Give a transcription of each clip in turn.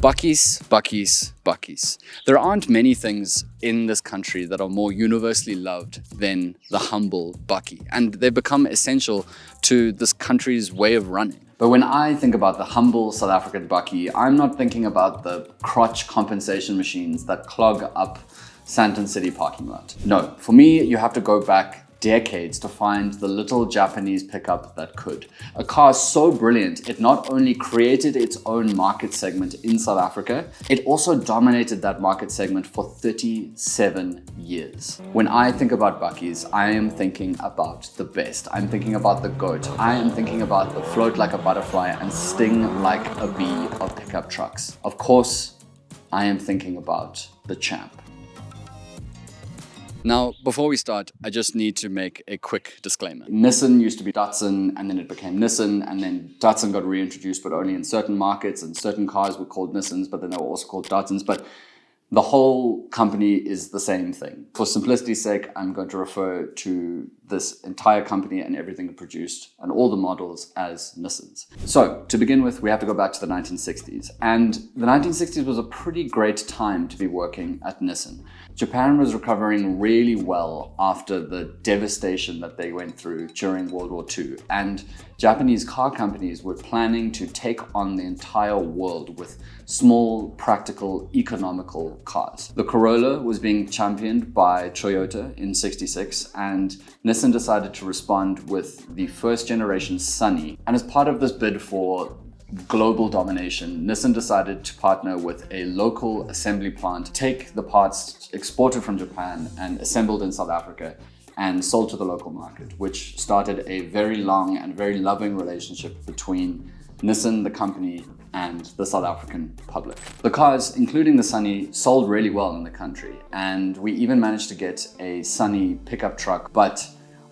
Bakkies, bakkies, bakkies. There aren't many things in this country that are more universally loved than the humble bakkie, and they've become essential to this country's way of running. But when I think about the humble South African bakkie, I'm not thinking about the crotch compensation machines that clog up Sandton City parking lot. No, for me, you have to go back decades to find the little Japanese pickup that could. A car so brilliant, it not only created its own market segment in South Africa, it also dominated that market segment for 37 years. When I think about bakkies, I am thinking about the best. I'm thinking about the GOAT. I am thinking about the float like a butterfly and sting like a bee of pickup trucks. Of course, I am thinking about the champ. Now, before we start, I just need to make a quick disclaimer. Nissan used to be Datsun, and then it became Nissan, and then Datsun got reintroduced, but only in certain markets, and certain cars were called Nissans, but then they were also called Datsuns. But the whole company is the same thing. For simplicity's sake, I'm going to refer to this entire company and everything it produced and all the models as Nissans. So to begin with, we have to go back to the 1960s. And the 1960s was a pretty great time to be working at Nissan. Japan was recovering really well after the devastation that they went through during World War II. And Japanese car companies were planning to take on the entire world with small, practical, economical cars. The Corolla was being championed by Toyota in '66, and Nissan decided to respond with the first generation Sunny. And as part of this bid for global domination, Nissan decided to partner with a local assembly plant, take the parts exported from Japan and assembled in South Africa and sold to the local market, which started a very long and very loving relationship between Nissan, the company, and the South African public. The cars, including the Sunny, sold really well in the country, and we even managed to get a Sunny pickup truck, but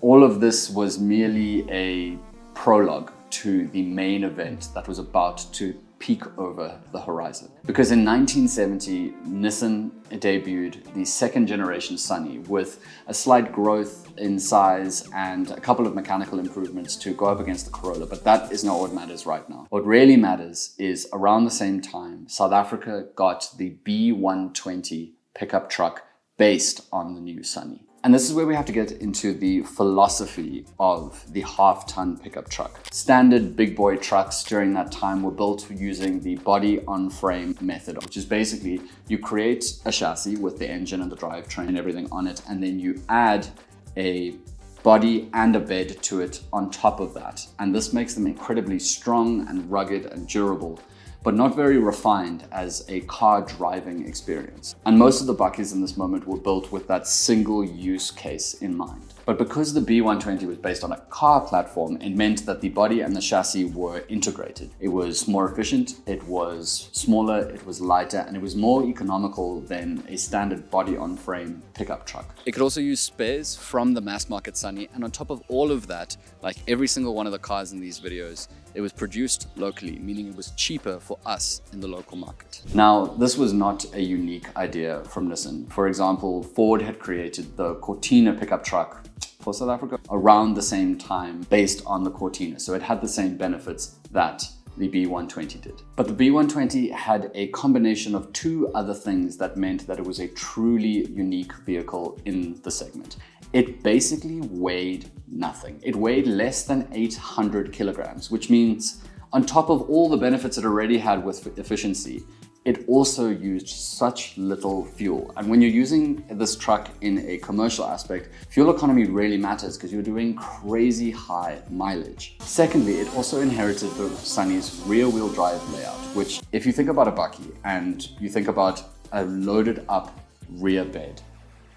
all of this was merely a prologue to the main event that was about to peek over the horizon. Because in 1970, Nissan debuted the second generation Sunny with a slight growth in size and a couple of mechanical improvements to go up against the Corolla, but that is not what matters right now. What really matters is around the same time, South Africa got the B120 pickup truck based on the new Sunny. And this is where we have to get into the philosophy of the half-ton pickup truck. Standard big boy trucks during that time were built using the body-on-frame method, which is basically you create a chassis with the engine and the drivetrain and everything on it, and then you add a body and a bed to it on top of that. And this makes them incredibly strong and rugged and durable, but not very refined as a car driving experience. And most of the bakkies in this moment were built with that single use case in mind. But because the B120 was based on a car platform, it meant that the body and the chassis were integrated. It was more efficient, it was smaller, it was lighter, and it was more economical than a standard body-on-frame pickup truck. It could also use spares from the mass market Sunny, and on top of all of that, like every single one of the cars in these videos, it was produced locally, meaning it was cheaper for us in the local market. Now, this was not a unique idea from Nissan. For example, Ford had created the Cortina pickup truck for South Africa around the same time based on the Cortina. So it had the same benefits that the B120 did. But the B120 had a combination of two other things that meant that it was a truly unique vehicle in the segment. It basically weighed nothing. It weighed less than 800 kilograms, which means on top of all the benefits it already had with efficiency, it also used such little fuel. And when you're using this truck in a commercial aspect, fuel economy really matters because you're doing crazy high mileage. Secondly, it also inherited the Sunny's rear-wheel drive layout, which if you think about a bakkie and you think about a loaded up rear bed,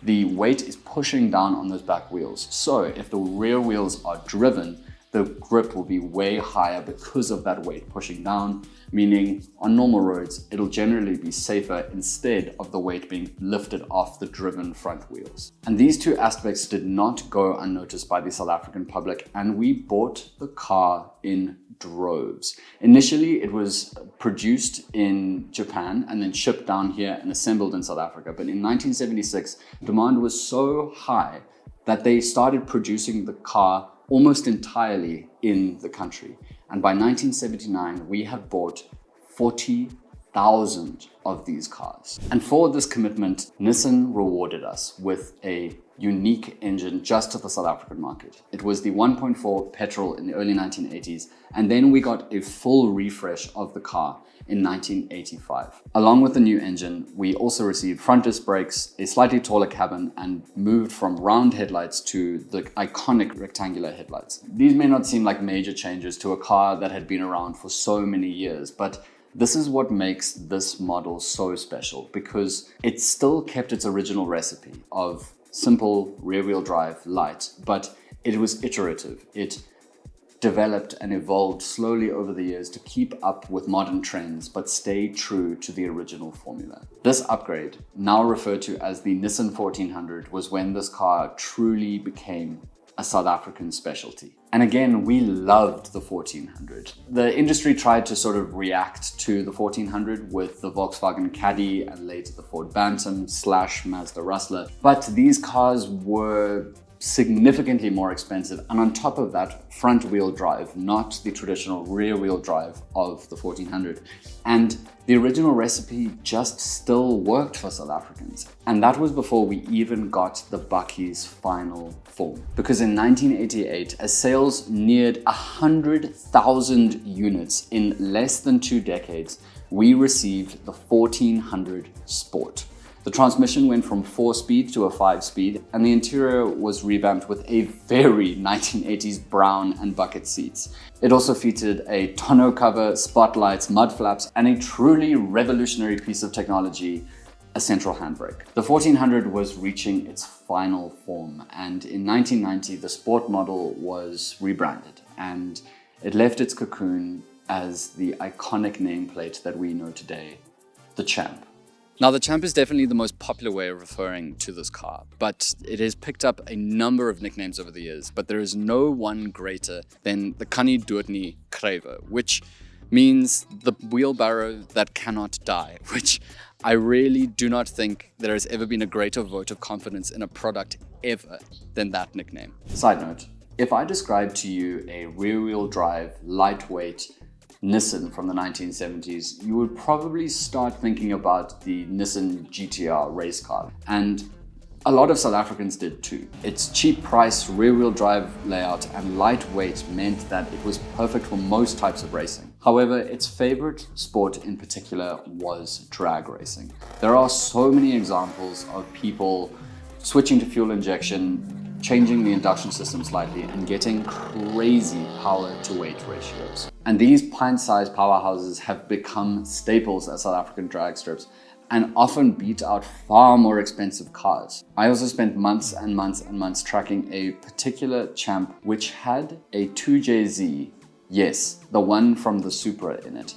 the weight is pushing down on those back wheels. So if the rear wheels are driven, the grip will be way higher because of that weight pushing down, meaning on normal roads, it'll generally be safer instead of the weight being lifted off the driven front wheels. And these two aspects did not go unnoticed by the South African public, and we bought the car in droves. Initially, it was produced in Japan and then shipped down here and assembled in South Africa. But in 1976, demand was so high that they started producing the car almost entirely in the country. And by 1979, we had bought 40 100,000 of these cars. And for this commitment, Nissan rewarded us with a unique engine just to the South African market. It was the 1.4 petrol in the early 1980s, and then we got a full refresh of the car in 1985. Along with the new engine, we also received front disc brakes, a slightly taller cabin, and moved from round headlights to the iconic rectangular headlights. These may not seem like major changes to a car that had been around for so many years, but this is what makes this model so special, because it still kept its original recipe of simple rear-wheel drive light, but it was iterative. It developed and evolved slowly over the years to keep up with modern trends, but stay true to the original formula. This upgrade, now referred to as the Nissan 1400, was when this car truly became a South African specialty. And again, we loved the 1400. The industry tried to sort of react to the 1400 with the Volkswagen Caddy and later the Ford Bantam / Mazda Rustler. But these cars were significantly more expensive, and on top of that, front wheel drive, not the traditional rear wheel drive of the 1400. And the original recipe just still worked for South Africans. And that was before we even got the Bucky's final form. Because in 1988, as sales neared 100,000 units in less than 2 decades, we received the 1400 Sport. The transmission went from 4-speed to a 5-speed, and the interior was revamped with a very 1980s brown and bucket seats. It also featured a tonneau cover, spotlights, mud flaps, and a truly revolutionary piece of technology, a central handbrake. The 1400 was reaching its final form, and in 1990, the Sport model was rebranded, and it left its cocoon as the iconic nameplate that we know today, the Champ. Now, the Champ is definitely the most popular way of referring to this car, but it has picked up a number of nicknames over the years, but there is no one greater than the Kan nie dood nie krywe, which means the wheelbarrow that cannot die, which I really do not think there has ever been a greater vote of confidence in a product ever than that nickname. Side note, if I describe to you a rear-wheel drive, lightweight Nissan from the 1970s, you would probably start thinking about the Nissan GTR race car. And a lot of South Africans did too. Its cheap price, rear-wheel drive layout, and lightweight meant that it was perfect for most types of racing. However, its favorite sport in particular was drag racing. There are so many examples of people switching to fuel injection, changing the induction system slightly, and getting crazy power to weight ratios. And these pint-sized powerhouses have become staples at South African drag strips and often beat out far more expensive cars. I also spent months and months and months tracking a particular Champ which had a 2JZ, yes, the one from the Supra in it.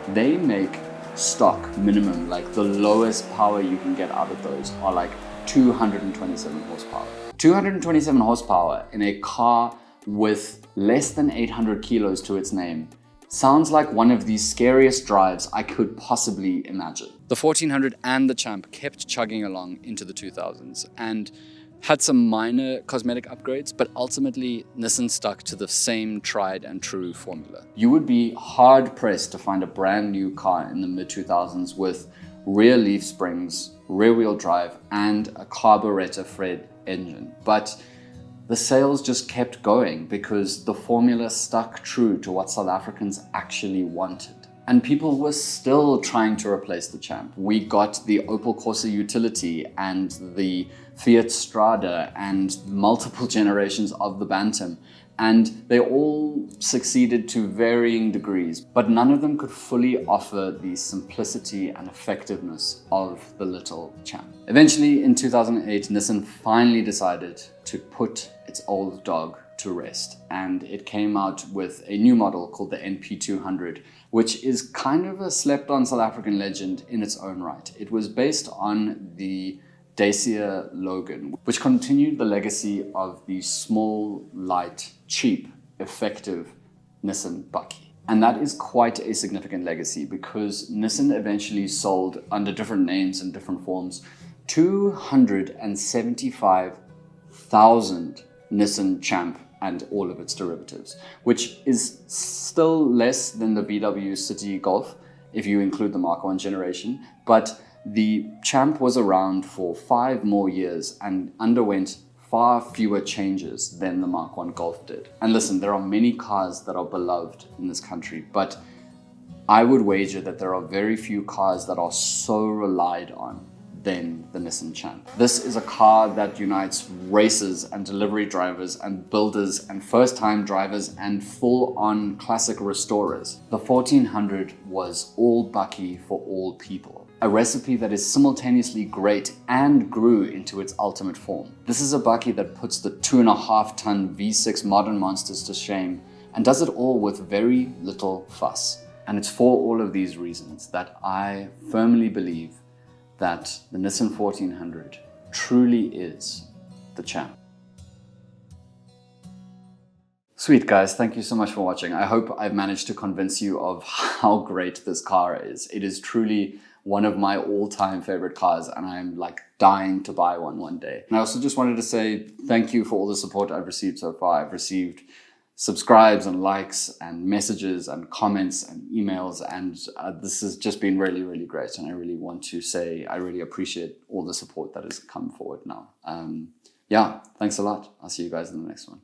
They make stock minimum, like the lowest power you can get out of those are like 227 horsepower. 227 horsepower in a car with less than 800 kilos to its name sounds like one of the scariest drives I could possibly imagine. The 1400 and the Champ kept chugging along into the 2000s and had some minor cosmetic upgrades, but ultimately Nissan stuck to the same tried and true formula. You would be hard pressed to find a brand new car in the mid-2000s with rear leaf springs, rear-wheel drive, and a carburetor-fed engine. But the sales just kept going because the formula stuck true to what South Africans actually wanted. And people were still trying to replace the Champ. We got the Opel Corsa Utility and the Fiat Strada and multiple generations of the Bantam. And they all succeeded to varying degrees, but none of them could fully offer the simplicity and effectiveness of the little Champ. Eventually, in 2008, Nissan finally decided to put its old dog to rest, and it came out with a new model called the NP200, which is kind of a slept-on South African legend in its own right. It was based on the Dacia Logan, which continued the legacy of the small, light, cheap, effective Nissan Bucky. And that is quite a significant legacy because Nissan eventually sold, under different names and different forms, 275,000 Nissan Champ and all of its derivatives, which is still less than the VW City Golf if you include the Mark 1 generation. But the Champ was around for 5 more years and underwent far fewer changes than the Mark 1 Golf did. And listen, there are many cars that are beloved in this country, but I would wager that there are very few cars that are so relied on than the Nissan Champ. This is a car that unites racers and delivery drivers and builders and first-time drivers and full-on classic restorers. The 1400 was all Bucky for all people. A recipe that is simultaneously great and grew into its ultimate form. This is a Bucky that puts the 2.5-ton V6 modern monsters to shame and does it all with very little fuss. And it's for all of these reasons that I firmly believe that the Nissan 1400 truly is the Champ. Sweet guys, thank you so much for watching. I hope I've managed to convince you of how great this car is. It is truly one of my all-time favorite cars, and I'm like dying to buy one day. And I also just wanted to say thank you for all the support I've received so far. I've received subscribes and likes and messages and comments and emails, and this has just been really, really great. And I really want to say I really appreciate all the support that has come forward now. Yeah, thanks a lot. I'll see you guys in the next one.